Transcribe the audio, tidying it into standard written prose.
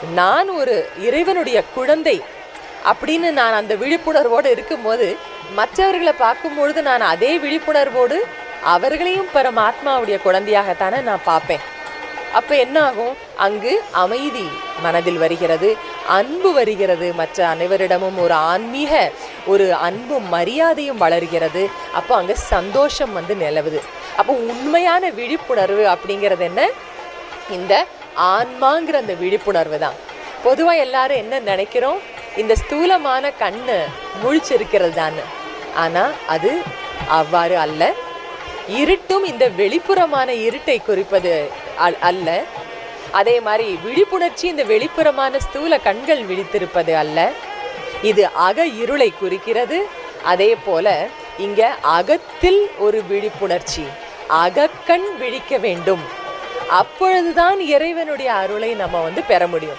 நான் ஒரு இறைவனுடைய குழந்தை அப்படின்னு நான் அந்த விழிப்புணர்வோடு இருக்கும்போது மற்றவர்களை பார்க்கும்பொழுது நான் அதே விழிப்புணர்வோடு அவர்களையும் பரமாத்மாவுடைய குழந்தையாகத்தானே நான் பார்ப்பேன். அப்போ என்ன ஆகும்? அங்கு அமைதி மனதில் வருகிறது, அன்பு வருகிறது, மற்ற அனைவரிடமும் ஒரு ஆன்மீக ஒரு அன்பும் மரியாதையும் வளர்கிறது. அப்போ அங்கே சந்தோஷம் நிலவுது. அப்போ உண்மையான விழிப்புணர்வு அப்படிங்கிறது என்ன? இந்த ஆன்மாங்கிற அந்த விழிப்புணர்வு தான். பொதுவாக எல்லாரும் என்ன நினைக்கிறோம்? இந்த ஸ்தூலமான கண்ணு முழிச்சிருக்கிறது தான். ஆனால் அது அவ்வாறு அல்ல. இருட்டும் இந்த வெளிப்புறமான இருட்டை குறிப்பது அல்ல. அதே மாதிரி விழிப்புணர்ச்சி இந்த வெளிப்புறமான ஸ்தூல கண்கள் விழித்திருப்பது அல்ல. இது அக இருளை குறிக்கிறது. அதே போல இங்க அகத்தில் ஒரு விழிப்புணர்ச்சி, அகக்கண் விழிக்க வேண்டும். அப்பொழுதுதான் இறைவனுடைய அருளை நம்ம பெற முடியும்.